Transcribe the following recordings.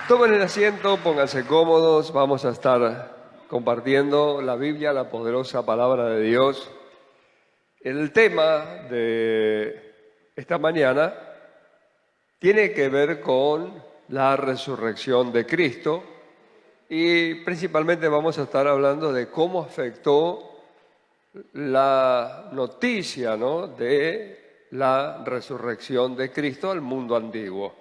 Tomen el asiento, pónganse cómodos, vamos a estar compartiendo la Biblia, la poderosa palabra de Dios. El tema de esta mañana tiene que ver con la resurrección de Cristo y principalmente vamos a estar hablando de cómo afectó la noticia, ¿no?, de la resurrección de Cristo al mundo antiguo.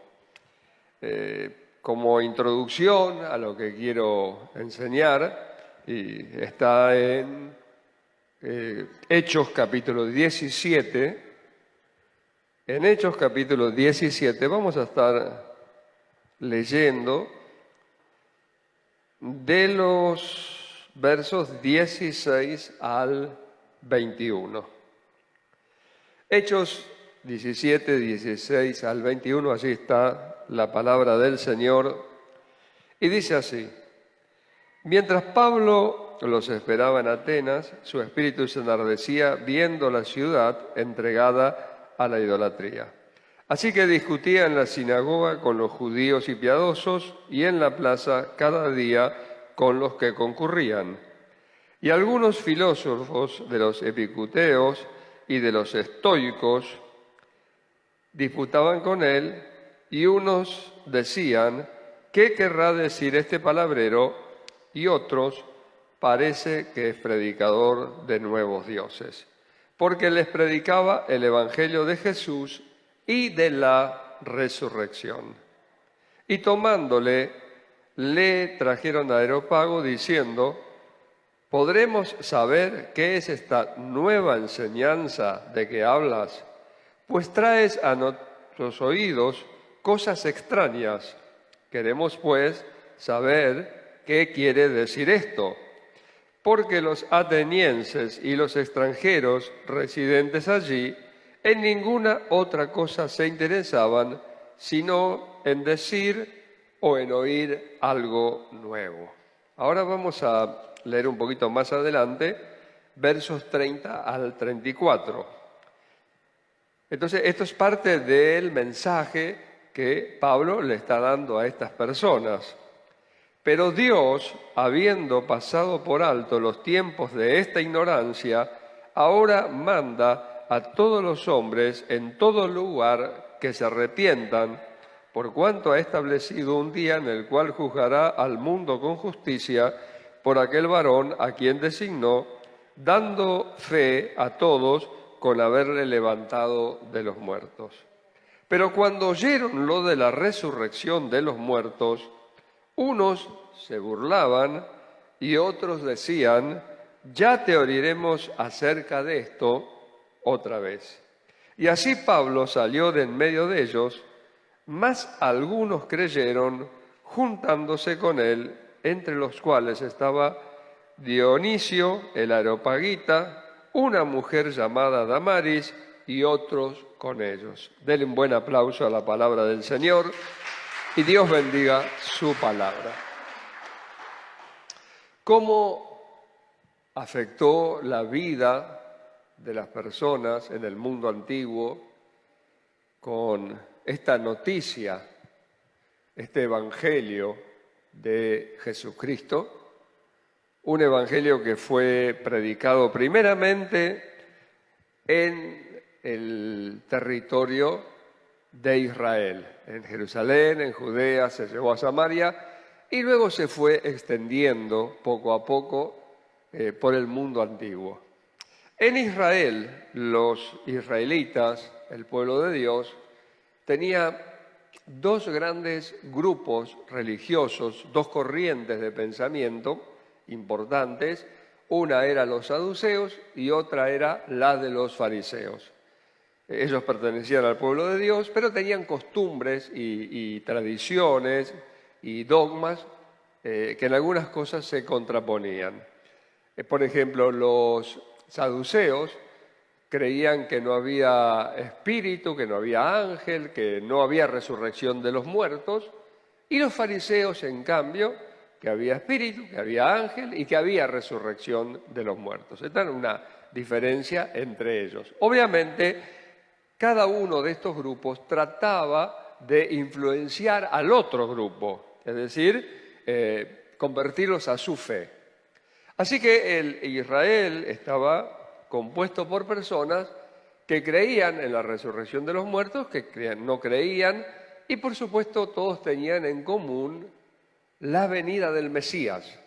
Como introducción a lo que quiero enseñar, y está en Hechos capítulo 17. En Hechos capítulo 17 vamos a estar leyendo de los versos 16 al 21. Hechos 17, 16 al 21, allí está la palabra del Señor, y dice así: mientras Pablo los esperaba en Atenas, su espíritu se enardecía viendo la ciudad entregada a la idolatría. Así que discutía en la sinagoga con los judíos y piadosos, y en la plaza cada día con los que concurrían. Y algunos filósofos de los epicuteos y de los estoicos disputaban con él, y unos decían: ¿qué querrá decir este palabrero? Y otros: parece que es predicador de nuevos dioses, porque les predicaba el evangelio de Jesús y de la resurrección. Y tomándole, le trajeron a Areópago diciendo: ¿podremos saber qué es esta nueva enseñanza de que hablas? Pues traes a nuestros oídos cosas extrañas. Queremos, pues, saber qué quiere decir esto, porque los atenienses y los extranjeros residentes allí en ninguna otra cosa se interesaban, sino en decir o en oír algo nuevo. Ahora vamos a leer un poquito más adelante, versos 30 al 34. Entonces, esto es parte del mensaje que Pablo le está dando a estas personas. Pero Dios, habiendo pasado por alto los tiempos de esta ignorancia, ahora manda a todos los hombres en todo lugar que se arrepientan, por cuanto ha establecido un día en el cual juzgará al mundo con justicia por aquel varón a quien designó, dando fe a todos con haberle levantado de los muertos. Pero cuando oyeron lo de la resurrección de los muertos, unos se burlaban y otros decían: ya te oiremos acerca de esto otra vez. Y así Pablo salió de en medio de ellos, mas algunos creyeron, juntándose con él, entre los cuales estaba Dionisio el Areopagita, una mujer llamada Damaris, y otros con ellos. Denle un buen aplauso a la palabra del Señor y Dios bendiga su palabra. ¿Cómo afectó la vida de las personas en el mundo antiguo con esta noticia, este evangelio de Jesucristo? Un evangelio que fue predicado primeramente en el territorio de Israel, en Jerusalén, en Judea, se llevó a Samaria y luego se fue extendiendo poco a poco por el mundo antiguo. En Israel, los israelitas, el pueblo de Dios, tenía dos grandes grupos religiosos, dos corrientes de pensamiento importantes. Una era los saduceos y otra era la de los fariseos. Ellos pertenecían al pueblo de Dios, pero tenían costumbres y tradiciones y dogmas que en algunas cosas se contraponían. Por ejemplo, los saduceos creían que no había espíritu, que no había ángel, que no había resurrección de los muertos, y los fariseos, en cambio, que había espíritu, que había ángel y que había resurrección de los muertos. Esta era una diferencia entre ellos. Obviamente, cada uno de estos grupos trataba de influenciar al otro grupo. es decir, convertirlos a su fe. Así que el Israel estaba compuesto por personas que creían en la resurrección de los muertos, que no creían, y por supuesto todos tenían en común la venida del Mesías,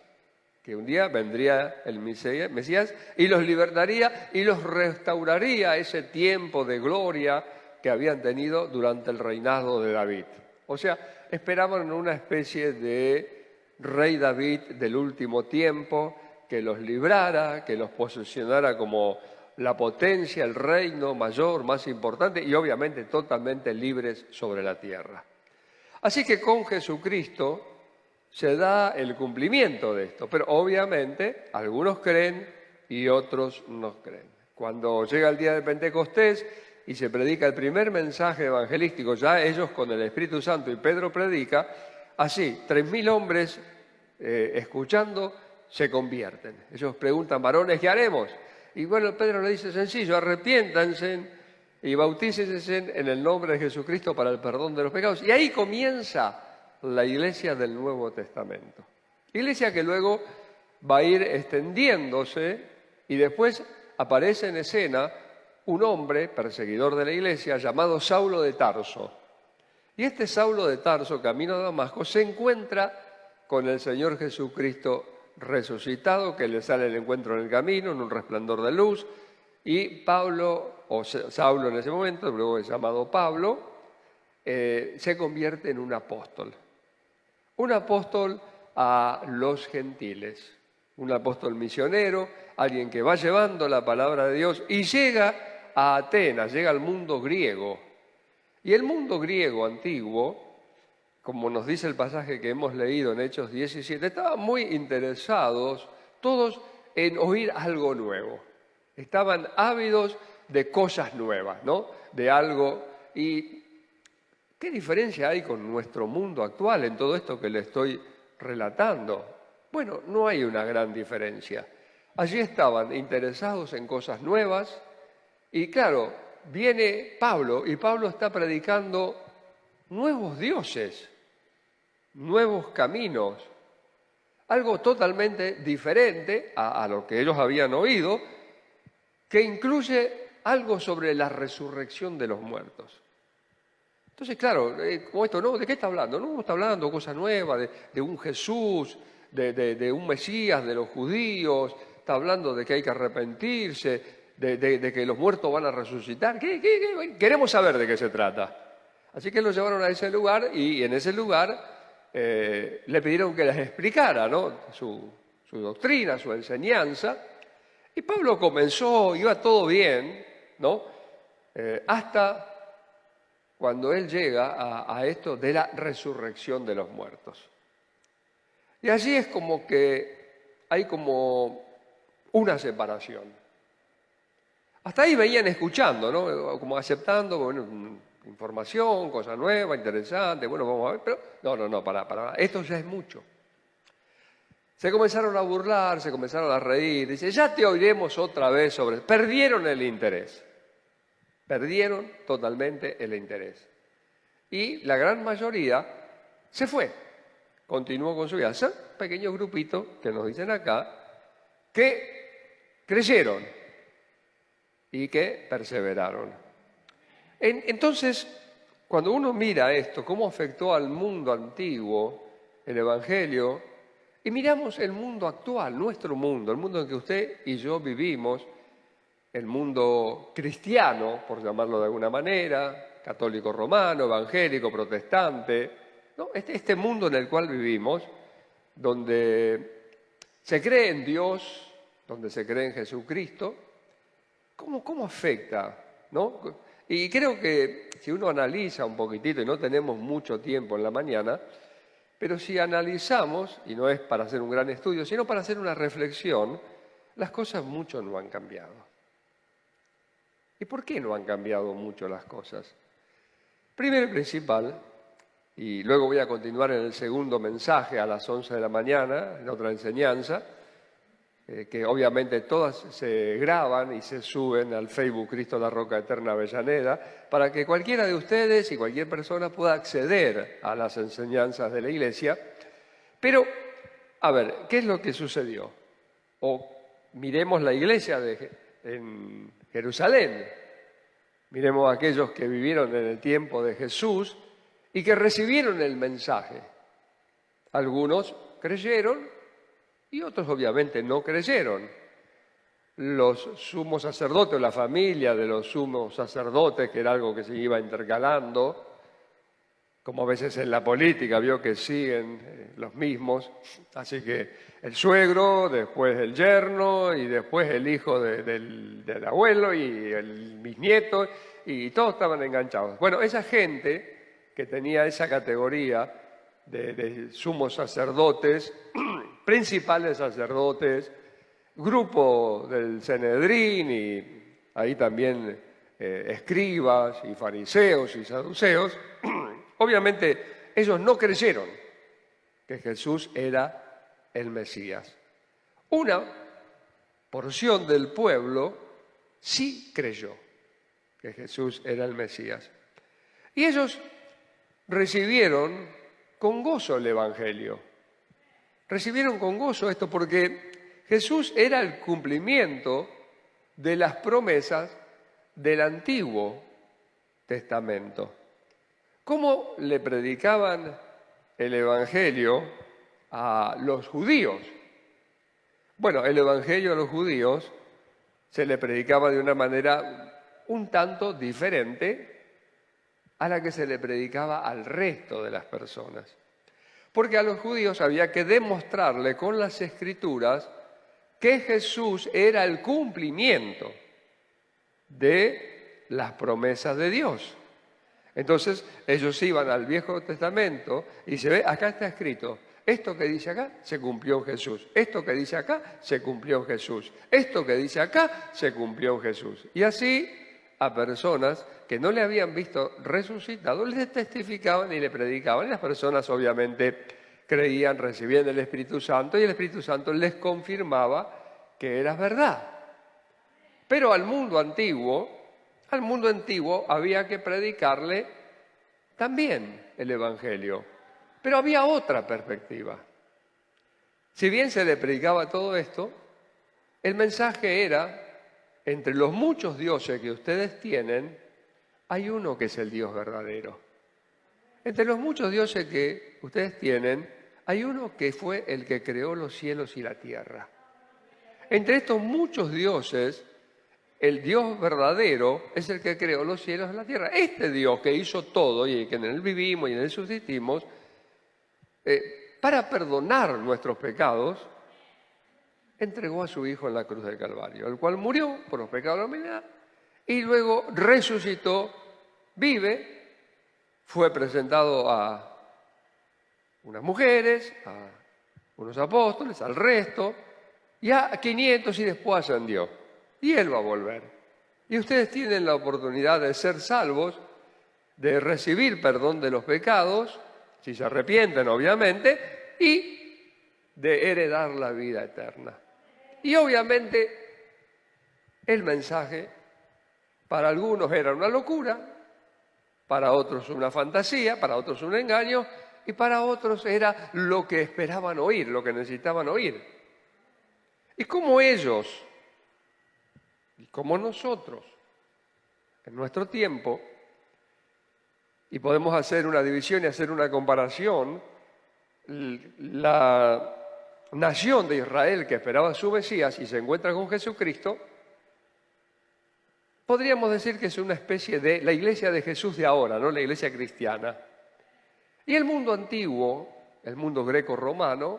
que un día vendría el Mesías y los libertaría y los restauraría ese tiempo de gloria que habían tenido durante el reinado de David. O sea, esperaban una especie de rey David del último tiempo que los librara, que los posicionara como la potencia, el reino mayor, más importante y obviamente totalmente libres sobre la tierra. Así que con Jesucristo se da el cumplimiento de esto, pero obviamente algunos creen y otros no creen. Cuando llega el día de Pentecostés y se predica el primer mensaje evangelístico, ya ellos con el Espíritu Santo y Pedro predica, así, 3.000 hombres escuchando se convierten. Ellos preguntan, varones, ¿qué haremos? Y bueno, Pedro le dice sencillo, arrepiéntanse y bautícense en el nombre de Jesucristo para el perdón de los pecados. Y ahí comienza la iglesia del Nuevo Testamento. Iglesia que luego va a ir extendiéndose y después aparece en escena un hombre perseguidor de la iglesia llamado Saulo de Tarso. Y este Saulo de Tarso, camino a Damasco, se encuentra con el Señor Jesucristo resucitado, que le sale el encuentro en el camino, en un resplandor de luz, y Pablo, o Saulo en ese momento, luego es llamado Pablo, se convierte en un apóstol a los gentiles, un apóstol misionero, alguien que va llevando la palabra de Dios y llega a Atenas, llega al mundo griego. Y el mundo griego antiguo, como nos dice el pasaje que hemos leído en Hechos 17, estaban muy interesados todos en oír algo nuevo. Estaban ávidos de cosas nuevas, ¿no? De algo. ¿Y qué diferencia hay con nuestro mundo actual en todo esto que le estoy relatando? Bueno, no hay una gran diferencia. Allí estaban interesados en cosas nuevas y claro, viene Pablo y Pablo está predicando nuevos dioses, nuevos caminos, algo totalmente diferente a lo que ellos habían oído, que incluye algo sobre la resurrección de los muertos. Entonces, claro, como esto, ¿no? ¿De qué está hablando? No, está hablando de cosas nuevas, de un Jesús, de un Mesías, de los judíos, está hablando de que hay que arrepentirse, de que los muertos van a resucitar. ¿Qué? Queremos saber de qué se trata. Así que los llevaron a ese lugar y en ese lugar le pidieron que les explicara, ¿no? su doctrina, su enseñanza. Y Pablo comenzó, iba todo bien, ¿no? Hasta cuando él llega a esto de la resurrección de los muertos. Y allí es como que hay como una separación. Hasta ahí venían escuchando, ¿no? Como aceptando, bueno, información, cosa nueva, interesante, bueno, vamos a ver, pero no, para, esto ya es mucho. Se comenzaron a burlar, se comenzaron a reír, dice, ya te oiremos otra vez sobre... Perdieron el interés. Perdieron totalmente el interés. Y la gran mayoría se fue, continuó con su vida. Son pequeños grupitos que nos dicen acá que creyeron y que perseveraron. Entonces, cuando uno mira esto, cómo afectó al mundo antiguo el Evangelio, y miramos el mundo actual, nuestro mundo, el mundo en que usted y yo vivimos, el mundo cristiano, por llamarlo de alguna manera, católico romano, evangélico, protestante, ¿no? Este mundo en el cual vivimos, donde se cree en Dios, donde se cree en Jesucristo, ¿cómo afecta? ¿No? Y creo que si uno analiza un poquitito, y no tenemos mucho tiempo en la mañana, pero si analizamos, y no es para hacer un gran estudio, sino para hacer una reflexión, las cosas mucho no han cambiado. ¿Y por qué no han cambiado mucho las cosas? Primero y principal, y luego voy a continuar en el segundo mensaje a las 11 de la mañana, en otra enseñanza, que obviamente todas se graban y se suben al Facebook Cristo la Roca Eterna Avellaneda, para que cualquiera de ustedes y cualquier persona pueda acceder a las enseñanzas de la Iglesia. Pero, a ver, ¿qué es lo que sucedió? O miremos la Iglesia en Jerusalén. Miremos a aquellos que vivieron en el tiempo de Jesús y que recibieron el mensaje. Algunos creyeron y otros obviamente no creyeron. Los sumos sacerdotes, la familia de los sumos sacerdotes, que era algo que se iba intercalando, como a veces en la política, vio que siguen los mismos. Así que el suegro, después el yerno y después el hijo del abuelo y el bisnieto, y todos estaban enganchados. Bueno, esa gente que tenía esa categoría de sumos sacerdotes, principales sacerdotes, grupo del Sanedrín y ahí también escribas y fariseos y saduceos, obviamente ellos no creyeron que Jesús era el Mesías. Una porción del pueblo sí creyó que Jesús era el Mesías. Y ellos recibieron con gozo el Evangelio. Recibieron con gozo esto porque Jesús era el cumplimiento de las promesas del Antiguo Testamento. ¿Cómo le predicaban el Evangelio a los judíos? Bueno, el Evangelio a los judíos se le predicaba de una manera un tanto diferente a la que se le predicaba al resto de las personas. Porque a los judíos había que demostrarle con las Escrituras que Jesús era el cumplimiento de las promesas de Dios. Entonces ellos iban al Viejo Testamento y se ve, acá está escrito, esto que dice acá se cumplió en Jesús, esto que dice acá se cumplió en Jesús, esto que dice acá se cumplió en Jesús. Y así a personas que no le habían visto resucitado, les testificaban y le predicaban. Y las personas obviamente creían, recibían el Espíritu Santo y el Espíritu Santo les confirmaba que era verdad. Pero al mundo antiguo había que predicarle también el Evangelio. Pero había otra perspectiva. Si bien se le predicaba todo esto, el mensaje era: entre los muchos dioses que ustedes tienen, hay uno que es el Dios verdadero. Entre los muchos dioses que ustedes tienen, hay uno que fue el que creó los cielos y la tierra. Entre estos muchos dioses, el Dios verdadero es el que creó los cielos y la tierra. Este Dios que hizo todo y que en él vivimos y en él subsistimos, para perdonar nuestros pecados, entregó a su Hijo en la cruz del Calvario, el cual murió por los pecados de la humanidad y luego resucitó, vive, fue presentado a unas mujeres, a unos apóstoles, al resto, y a 500 y después ascendió. Y Él va a volver. Y ustedes tienen la oportunidad de ser salvos, de recibir perdón de los pecados, si se arrepienten obviamente, y de heredar la vida eterna. Y obviamente el mensaje para algunos era una locura, para otros una fantasía, para otros un engaño y para otros era lo que esperaban oír, lo que necesitaban oír. Y como ellos y como nosotros en nuestro tiempo, y podemos hacer una división y hacer una comparación, la nación de Israel que esperaba a su Mesías y se encuentra con Jesucristo, podríamos decir que es una especie de la iglesia de Jesús de ahora, ¿no? La iglesia cristiana. Y el mundo antiguo, el mundo greco-romano,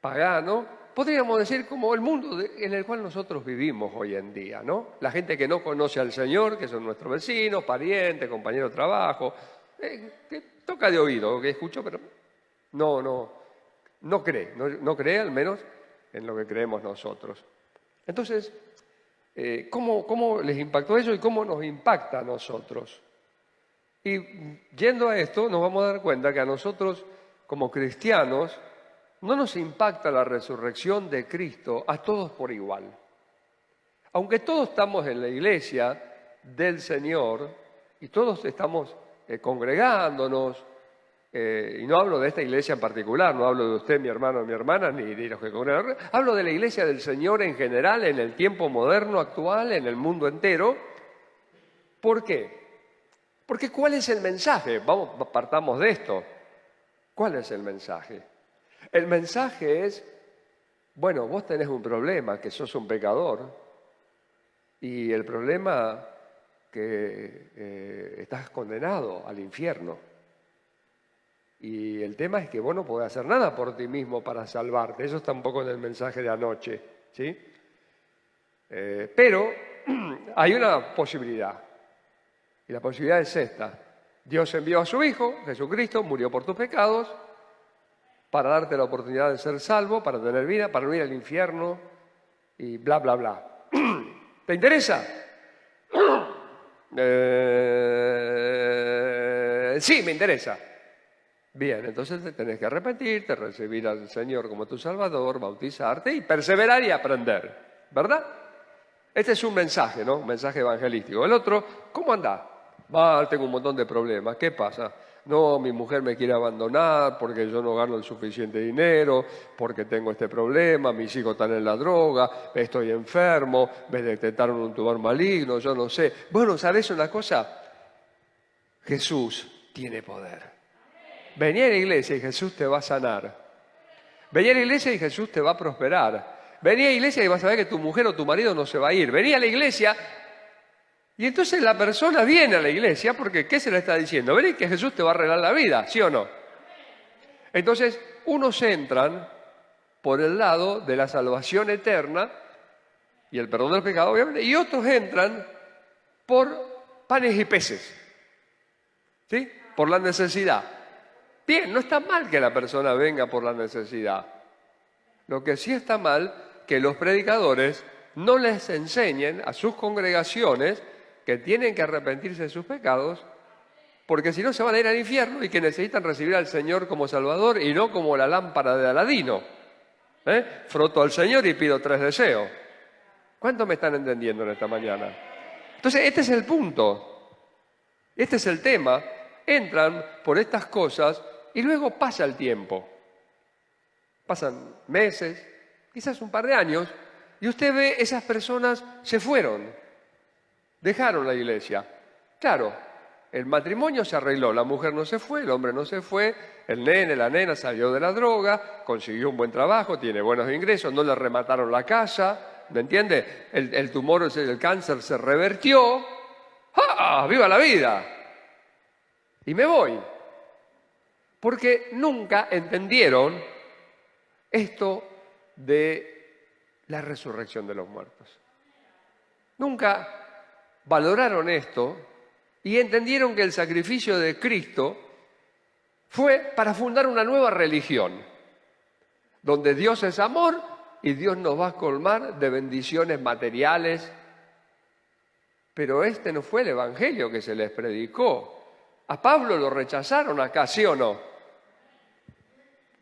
pagano, podríamos decir como el mundo en el cual nosotros vivimos hoy en día, ¿no? La gente que no conoce al Señor, que son nuestros vecinos, parientes, compañeros de trabajo, que toca de oído, que escucho, pero no cree al menos en lo que creemos nosotros. Entonces, ¿cómo les impactó eso y cómo nos impacta a nosotros? Y yendo a esto, nos vamos a dar cuenta que a nosotros, como cristianos, no nos impacta la resurrección de Cristo a todos por igual. Aunque todos estamos en la iglesia del Señor y todos estamos congregándonos, y no hablo de esta iglesia en particular, no hablo de usted, mi hermano, mi hermana, ni de los que congregan, hablo de la iglesia del Señor en general, en el tiempo moderno actual, en el mundo entero. ¿Por qué? Porque ¿cuál es el mensaje? Partamos de esto. ¿Cuál es el mensaje? El mensaje es, bueno, vos tenés un problema, que sos un pecador, y el problema que estás condenado al infierno. Y el tema es que vos no podés hacer nada por ti mismo para salvarte. Eso está un poco en el mensaje de anoche, ¿sí? Pero hay una posibilidad. Y la posibilidad es esta. Dios envió a su Hijo, Jesucristo, murió por tus pecados, para darte la oportunidad de ser salvo, para tener vida, para no ir al infierno, y bla, bla, bla. ¿Te interesa? Sí, me interesa. Bien, entonces te tenés que arrepentirte, recibir al Señor como tu Salvador, bautizarte y perseverar y aprender, ¿verdad? Este es un mensaje, ¿no? Un mensaje evangelístico. El otro, ¿cómo andás? Mal, tengo un montón de problemas. ¿Qué pasa? No, mi mujer me quiere abandonar porque yo no gano el suficiente dinero, porque tengo este problema, mis hijos están en la droga, estoy enfermo, me detectaron un tumor maligno, yo no sé. Bueno, ¿sabes una cosa? Jesús tiene poder. Vení a la iglesia y Jesús te va a sanar. Vení a la iglesia y Jesús te va a prosperar. Vení a la iglesia y vas a ver que tu mujer o tu marido no se va a ir. Vení a la iglesia y entonces la persona viene a la iglesia porque ¿qué se le está diciendo? Vení que Jesús te va a arreglar la vida, ¿sí o no? Entonces, unos entran por el lado de la salvación eterna y el perdón del pecado, obviamente, y otros entran por panes y peces, ¿sí? Por la necesidad. Bien, no está mal que la persona venga por la necesidad. Lo que sí está mal que los predicadores no les enseñen a sus congregaciones que tienen que arrepentirse de sus pecados, porque si no se van a ir al infierno y que necesitan recibir al Señor como Salvador y no como la lámpara de Aladino. Froto al Señor y pido 3 deseos. ¿Cuántos me están entendiendo en esta mañana? Entonces, este es el punto. Este es el tema. Entran por estas cosas y luego pasa el tiempo. Pasan meses, quizás un par de años, y usted ve esas personas se fueron, dejaron la iglesia. Claro, el matrimonio se arregló, la mujer no se fue, el hombre no se fue, el nene, la nena salió de la droga, consiguió un buen trabajo, tiene buenos ingresos, no le remataron la casa, ¿me entiende? El tumor, el cáncer se revertió. ¡Ah! ¡Viva la vida! Y me voy. Porque nunca entendieron esto de la resurrección de los muertos. Nunca valoraron esto y entendieron que el sacrificio de Cristo fue para fundar una nueva religión, donde Dios es amor y Dios nos va a colmar de bendiciones materiales. Pero este no fue el evangelio que se les predicó. A Pablo lo rechazaron acá, ¿sí o no?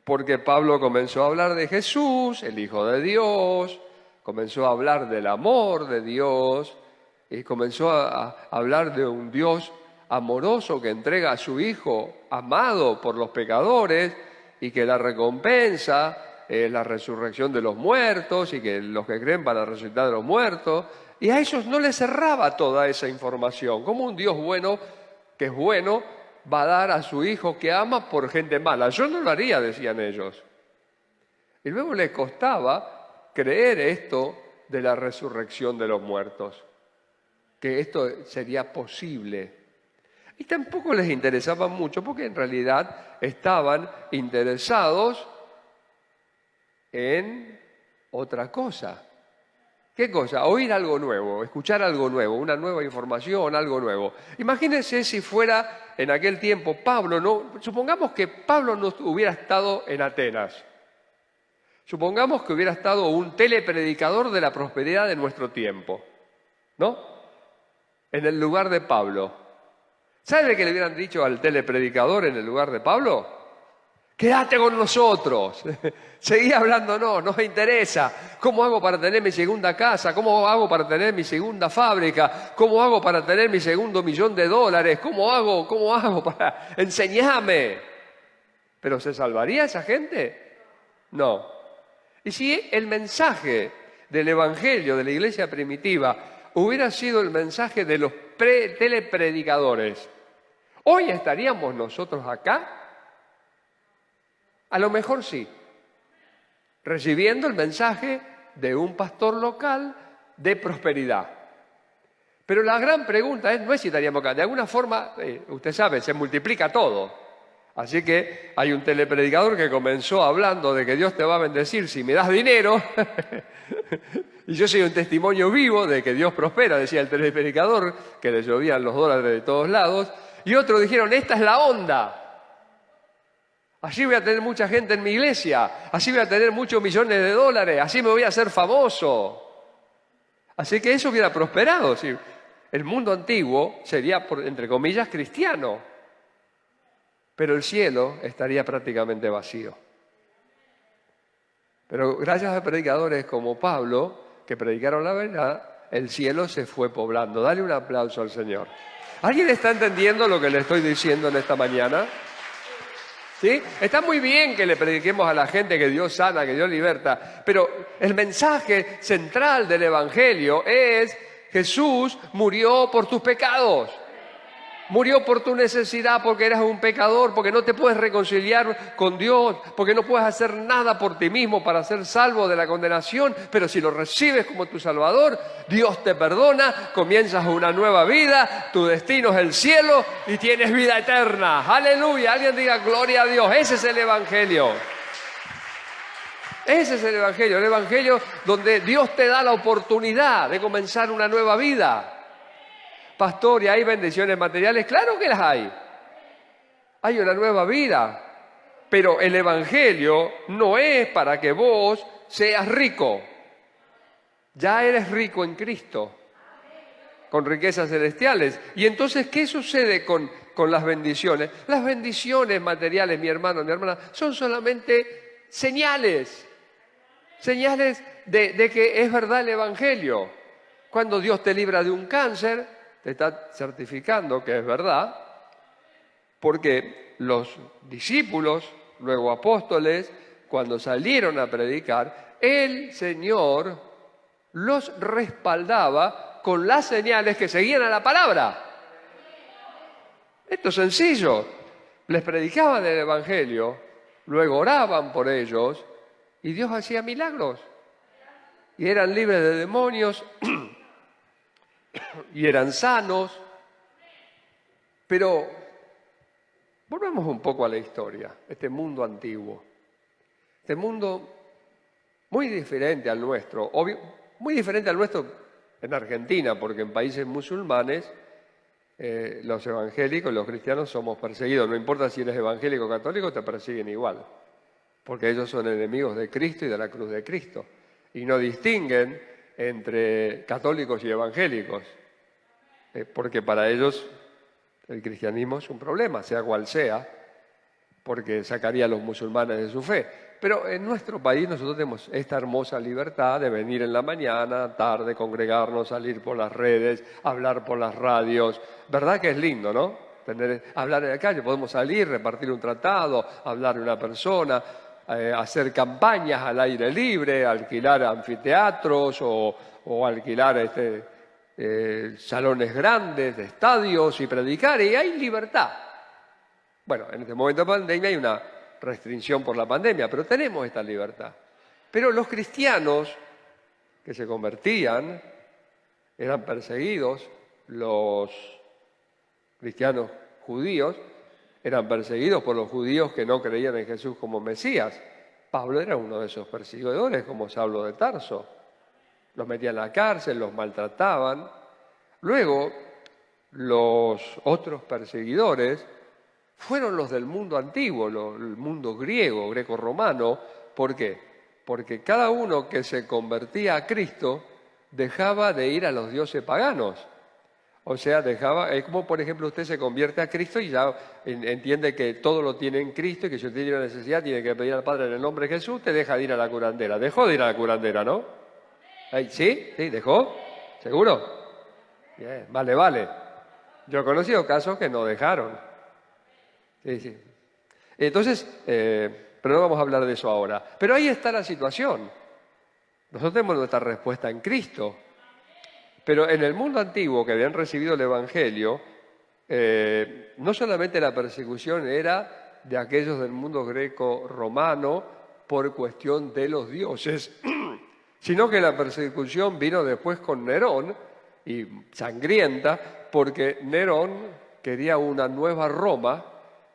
Porque Pablo comenzó a hablar de Jesús, el Hijo de Dios, comenzó a hablar del amor de Dios y comenzó a hablar de un Dios amoroso que entrega a su Hijo amado por los pecadores y que la recompensa es la resurrección de los muertos y que los que creen van a resucitar de los muertos. Y a ellos no les cerraba toda esa información. Como un Dios bueno, que es bueno, va a dar a su Hijo que ama por gente mala. Yo no lo haría, decían ellos. Y luego les costaba creer esto de la resurrección de los muertos, que esto sería posible. Y tampoco les interesaba mucho porque en realidad estaban interesados en otra cosa. ¿Qué cosa? Oír algo nuevo, escuchar algo nuevo, una nueva información, algo nuevo. Imagínense si fuera en aquel tiempo Pablo, no, supongamos que Pablo no hubiera estado en Atenas. Supongamos que hubiera estado un telepredicador de la prosperidad de nuestro tiempo, ¿no? En el lugar de Pablo. ¿Sabe qué le hubieran dicho al telepredicador en el lugar de Pablo? Quédate con nosotros. Seguí hablándonos, nos interesa. ¿Cómo hago para tener mi segunda casa? ¿Cómo hago para tener mi segunda fábrica? ¿Cómo hago para tener mi segundo $1.000.000? ¿Cómo hago para...? Enséñame. ¿Pero se salvaría esa gente? No. Y si el mensaje del Evangelio de la iglesia primitiva hubiera sido el mensaje de los telepredicadores, ¿hoy estaríamos nosotros acá? A lo mejor sí, recibiendo el mensaje de un pastor local de prosperidad. Pero la gran pregunta no es si estaríamos acá. De alguna forma, usted sabe, se multiplica todo. Así que hay un telepredicador que comenzó hablando de que Dios te va a bendecir si me das dinero. Y yo soy un testimonio vivo de que Dios prospera, decía el telepredicador, que le llovían los dólares de todos lados. Y otros dijeron, esta es la onda. Así voy a tener mucha gente en mi iglesia, así voy a tener muchos millones de dólares, así me voy a hacer famoso. Así que eso hubiera prosperado. ¿Sí? El mundo antiguo sería, entre comillas, cristiano, pero el cielo estaría prácticamente vacío. Pero gracias a predicadores como Pablo, que predicaron la verdad, el cielo se fue poblando. Dale un aplauso al Señor. ¿Alguien está entendiendo lo que le estoy diciendo en esta mañana? ¿Sí? Está muy bien que le prediquemos a la gente que Dios sana, que Dios liberta, pero el mensaje central del Evangelio es: Jesús murió por tus pecados, murió por tu necesidad, porque eras un pecador, porque no te puedes reconciliar con Dios, porque no puedes hacer nada por ti mismo para ser salvo de la condenación, pero si lo recibes como tu Salvador, Dios te perdona, comienzas una nueva vida, tu destino es el cielo y tienes vida eterna. ¡Aleluya! Alguien diga gloria a Dios. Ese es el Evangelio. Ese es el Evangelio donde Dios te da la oportunidad de comenzar una nueva vida. Pastor, ¿y hay bendiciones materiales? Claro que las hay. Hay una nueva vida. Pero el Evangelio no es para que vos seas rico. Ya eres rico en Cristo, con riquezas celestiales. Y entonces, ¿qué sucede con las bendiciones? Las bendiciones materiales, mi hermano, mi hermana, son solamente señales. Señales de que es verdad el Evangelio. Cuando Dios te libra de un cáncer, te está certificando que es verdad, porque los discípulos, luego apóstoles, cuando salieron a predicar, el Señor los respaldaba con las señales que seguían a la palabra. Esto es sencillo. Les predicaban el Evangelio, luego oraban por ellos y Dios hacía milagros. Y eran libres de demonios y eran sanos. Pero volvamos un poco a la historia, este mundo antiguo. Este mundo muy diferente al nuestro, muy diferente al nuestro en Argentina, porque en países musulmanes los evangélicos, los cristianos somos perseguidos. No importa si eres evangélico o católico, te persiguen igual, porque ellos son enemigos de Cristo y de la cruz de Cristo. Y no distinguen entre católicos y evangélicos, porque para ellos el cristianismo es un problema, sea cual sea, porque sacaría a los musulmanes de su fe. Pero en nuestro país nosotros tenemos esta hermosa libertad de venir en la mañana, tarde, congregarnos, salir por las redes, hablar por las radios. ¿Verdad que es lindo, no? Hablar en la calle, podemos salir, repartir un tratado, hablar a una persona, hacer campañas al aire libre, alquilar anfiteatros o alquilar salones grandes de estadios y predicar, y hay libertad. Bueno, en este momento de pandemia hay una restricción por la pandemia, pero tenemos esta libertad. Pero los cristianos que se convertían eran perseguidos, los cristianos judíos eran perseguidos por los judíos que no creían en Jesús como Mesías. Pablo era uno de esos perseguidores, como Saulo de Tarso. Los metían en la cárcel, los maltrataban. Luego, los otros perseguidores fueron los del mundo antiguo, el mundo griego, greco-romano. ¿Por qué? Porque cada uno que se convertía a Cristo dejaba de ir a los dioses paganos. O sea, dejaba, es como por ejemplo usted se convierte a Cristo y ya entiende que todo lo tiene en Cristo y que si usted tiene una necesidad tiene que pedir al Padre en el nombre de Jesús, te deja de ir a la curandera. Dejó de ir a la curandera, ¿no? ¿Sí? ¿Sí? ¿Dejó? ¿Seguro? Bien, vale, vale. Yo he conocido casos que no dejaron. Sí, sí. Entonces, pero no vamos a hablar de eso ahora. Pero ahí está la situación. Nosotros tenemos nuestra respuesta en Cristo. Pero en el mundo antiguo que habían recibido el Evangelio, no solamente la persecución era de aquellos del mundo greco-romano por cuestión de los dioses, sino que la persecución vino después con Nerón, y sangrienta, porque Nerón quería una nueva Roma,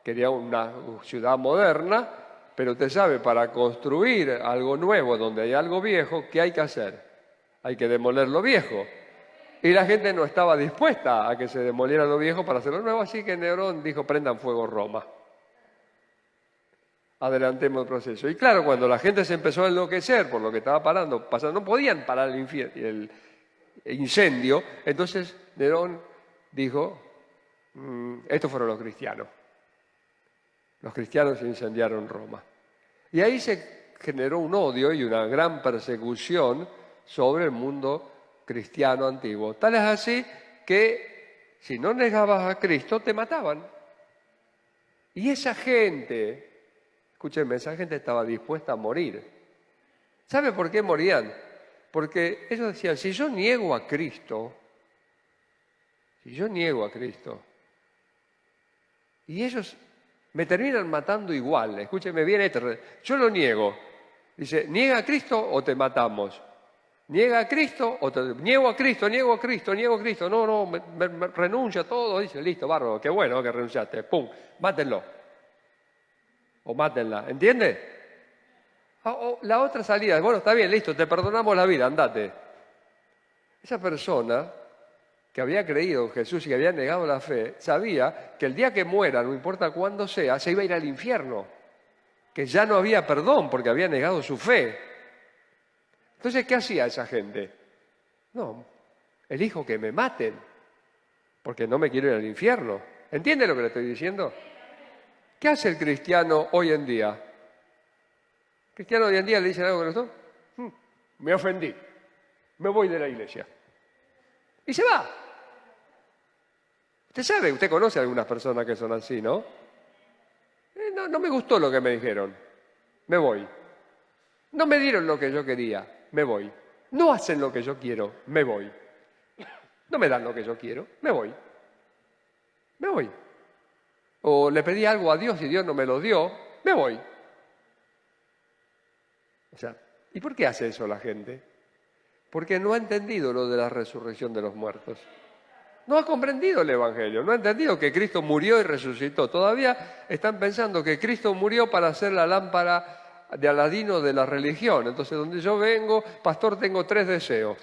quería una ciudad moderna, pero usted sabe, para construir algo nuevo donde hay algo viejo, ¿qué hay que hacer? Hay que demoler lo viejo. Y la gente no estaba dispuesta a que se demoliera lo viejo para hacerlo nuevo, así que Nerón dijo, prendan fuego Roma. Adelantemos el proceso. Y claro, cuando la gente se empezó a enloquecer por lo que estaba pasando, no podían parar el incendio, entonces Nerón dijo, estos fueron los cristianos. Los cristianos incendiaron Roma. Y ahí se generó un odio y una gran persecución sobre el mundo cristiano antiguo. Tal es así que si no negabas a Cristo, te mataban. Y esa gente, escúchenme, esa gente estaba dispuesta a morir. ¿Sabe por qué morían? Porque ellos decían, si yo niego a Cristo, y ellos me terminan matando igual, escúchenme bien esto, yo lo niego. Dice, niega a Cristo o te matamos. Niega a Cristo o te... Niego a Cristo. No, me renuncia a todo. Dice, listo, bárbaro, qué bueno que renunciaste. Pum, mátenlo. O mátenla, ¿entiende? O la otra salida, bueno, está bien, listo, te perdonamos la vida, andate. Esa persona que había creído en Jesús y que había negado la fe, sabía que el día que muera, no importa cuándo sea, se iba a ir al infierno, que ya no había perdón porque había negado su fe. Entonces, ¿qué hacía esa gente? No, elijo que me maten, porque no me quiero ir al infierno. ¿Entiende lo que le estoy diciendo? ¿Qué hace el cristiano hoy en día? El cristiano hoy en día le dicen algo que no son. Me ofendí, me voy de la iglesia. Y se va. Usted sabe, usted conoce a algunas personas que son así, ¿no? No me gustó lo que me dijeron, me voy. No me dieron lo que yo quería, me voy. No hacen lo que yo quiero, me voy. No me dan lo que yo quiero, me voy. Me voy. O le pedí algo a Dios y Dios no me lo dio, me voy. O sea, ¿y por qué hace eso la gente? Porque no ha entendido lo de la resurrección de los muertos. No ha comprendido el Evangelio, no ha entendido que Cristo murió y resucitó. Todavía están pensando que Cristo murió para hacer la lámpara de Aladino de la religión. Entonces, donde yo vengo, pastor, tengo 3 deseos.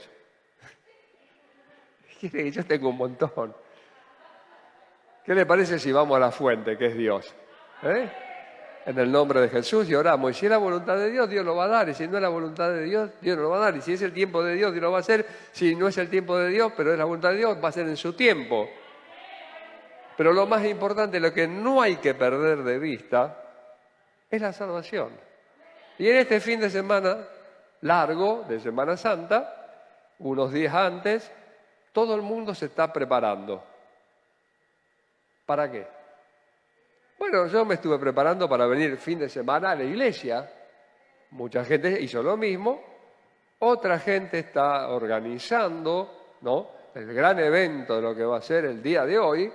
Yo tengo un montón. ¿Qué le parece si vamos a la fuente, que es Dios? En el nombre de Jesús y oramos. Y si es la voluntad de Dios, Dios lo va a dar. Y si no es la voluntad de Dios, Dios no lo va a dar. Y si es el tiempo de Dios, Dios lo va a hacer. Si no es el tiempo de Dios, pero es la voluntad de Dios, va a ser en su tiempo. Pero lo más importante, lo que no hay que perder de vista, es la salvación. Y en este fin de semana largo, de Semana Santa, unos días antes, todo el mundo se está preparando. ¿Para qué? Bueno, yo me estuve preparando para venir fin de semana a la iglesia. Mucha gente hizo lo mismo. Otra gente está organizando, ¿no?, el gran evento de lo que va a ser el día de hoy.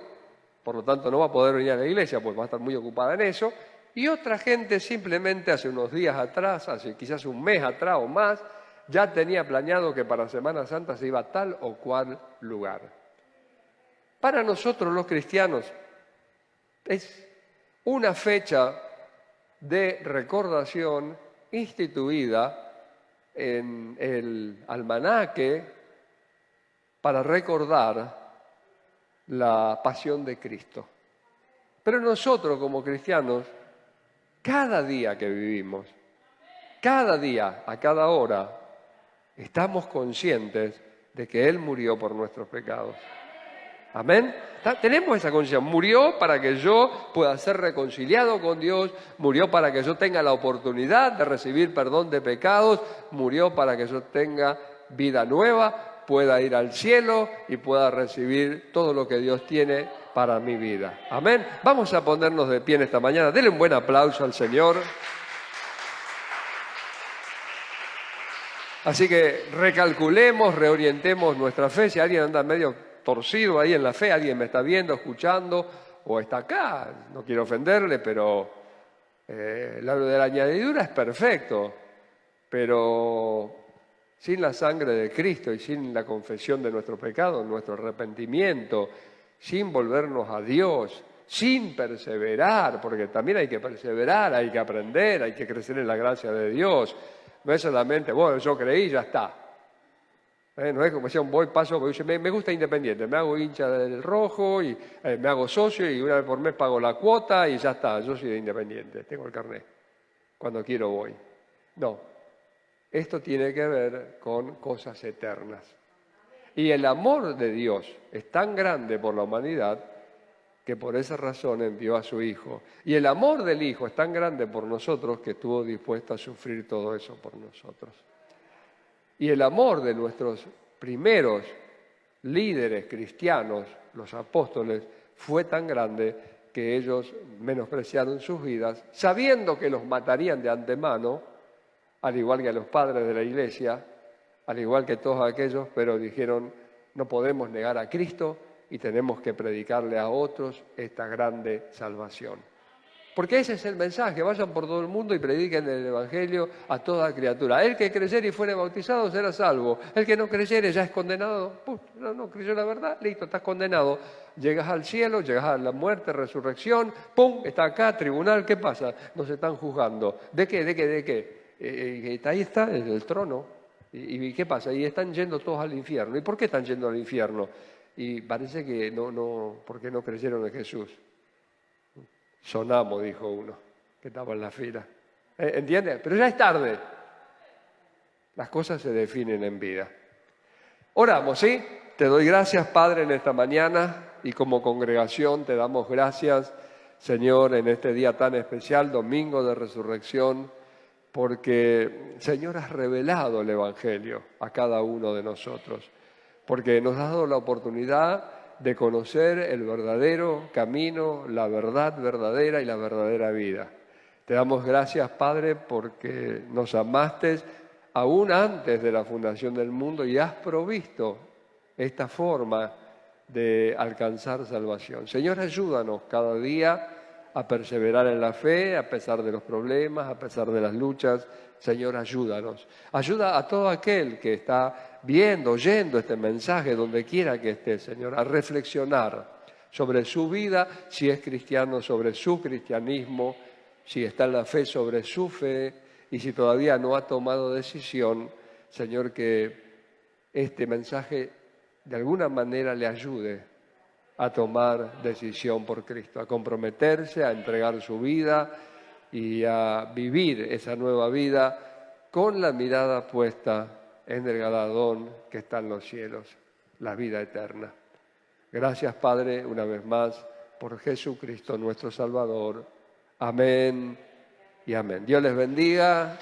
Por lo tanto, no va a poder venir a la iglesia, pues va a estar muy ocupada en eso. Y otra gente simplemente hace unos días atrás, hace quizás un mes atrás o más, ya tenía planeado que para Semana Santa se iba a tal o cual lugar. Para nosotros los cristianos es una fecha de recordación instituida en el almanaque para recordar la pasión de Cristo. Pero nosotros como cristianos, cada día que vivimos, cada día, a cada hora, estamos conscientes de que Él murió por nuestros pecados. Amén. Tenemos esa conciencia. Murió para que yo pueda ser reconciliado con Dios. Murió para que yo tenga la oportunidad de recibir perdón de pecados. Murió para que yo tenga vida nueva, pueda ir al cielo y pueda recibir todo lo que Dios tiene para mi vida. Amén. Vamos a ponernos de pie en esta mañana. Denle un buen aplauso al Señor. Así que recalculemos, reorientemos nuestra fe. Si alguien anda medio torcido ahí en la fe, alguien me está viendo, escuchando, o está acá, no quiero ofenderle, pero lo de la añadidura es perfecto, pero sin la sangre de Cristo y sin la confesión de nuestro pecado, nuestro arrepentimiento, sin volvernos a Dios, sin perseverar, porque también hay que perseverar, hay que aprender, hay que crecer en la gracia de Dios. No es solamente, bueno, yo creí, ya está. No es como decía un voy, paso, me gusta Independiente, me hago hincha del rojo y me hago socio y una vez por mes pago la cuota y ya está, yo soy de Independiente, tengo el carnet. Cuando quiero voy. No, esto tiene que ver con cosas eternas. Y el amor de Dios es tan grande por la humanidad que por esa razón envió a su Hijo. Y el amor del Hijo es tan grande por nosotros que estuvo dispuesto a sufrir todo eso por nosotros. Y el amor de nuestros primeros líderes cristianos, los apóstoles, fue tan grande que ellos menospreciaron sus vidas, sabiendo que los matarían de antemano, al igual que a los padres de la iglesia, al igual que todos aquellos, pero dijeron, no podemos negar a Cristo, y tenemos que predicarle a otros esta grande salvación. Porque ese es el mensaje, vayan por todo el mundo y prediquen el Evangelio a toda criatura. El que creyere y fuere bautizado será salvo. El que no creyere ya es condenado. No creyó la verdad, listo, estás condenado. Llegas al cielo, llegas a la muerte, resurrección, ¡pum! Está acá, tribunal, ¿qué pasa? Nos están juzgando. ¿De qué? Ahí está, en el trono. ¿Y qué pasa? Y están yendo todos al infierno. ¿Y por qué están yendo al infierno? Y parece que porque no creyeron en Jesús. Sonamos, dijo uno, que estaba en la fila. ¿Entiendes? Pero ya es tarde. Las cosas se definen en vida. Oramos, ¿sí? Te doy gracias, Padre, en esta mañana y como congregación te damos gracias, Señor, en este día tan especial, domingo de resurrección, porque, Señor, has revelado el Evangelio a cada uno de nosotros. Porque nos has dado la oportunidad de conocer el verdadero camino, la verdad verdadera y la verdadera vida. Te damos gracias, Padre, porque nos amaste aún antes de la fundación del mundo y has provisto esta forma de alcanzar salvación. Señor, ayúdanos cada día a perseverar en la fe, a pesar de los problemas, a pesar de las luchas. Señor, ayúdanos. Ayuda a todo aquel que está viendo, oyendo este mensaje, donde quiera que esté, Señor, a reflexionar sobre su vida, si es cristiano, sobre su cristianismo, si está en la fe, sobre su fe, y si todavía no ha tomado decisión, Señor, que este mensaje de alguna manera le ayude a tomar decisión por Cristo, a comprometerse, a entregar su vida y a vivir esa nueva vida con la mirada puesta en el galardón que está en los cielos, la vida eterna. Gracias, Padre, una vez más, por Jesucristo nuestro Salvador. Amén y amén. Dios les bendiga,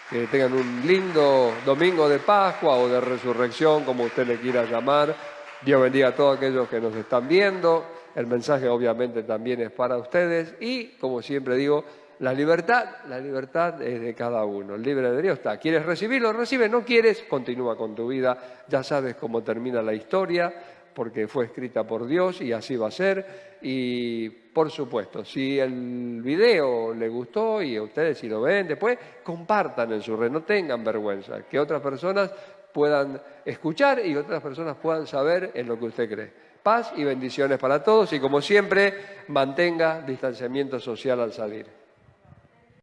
que tengan un lindo domingo de Pascua o de resurrección, como usted le quiera llamar. Dios bendiga a todos aquellos que nos están viendo. El mensaje obviamente también es para ustedes y, como siempre digo, la libertad es de cada uno. El libre albedrío está. ¿Quieres recibirlo? Recibe. ¿No quieres? Continúa con tu vida. Ya sabes cómo termina la historia, porque fue escrita por Dios y así va a ser. Y, por supuesto, si el video le gustó y a ustedes si lo ven después, compartan en su red. No tengan vergüenza. Que otras personas puedan escuchar y otras personas puedan saber en lo que usted cree. Paz y bendiciones para todos y, como siempre, mantenga distanciamiento social al salir.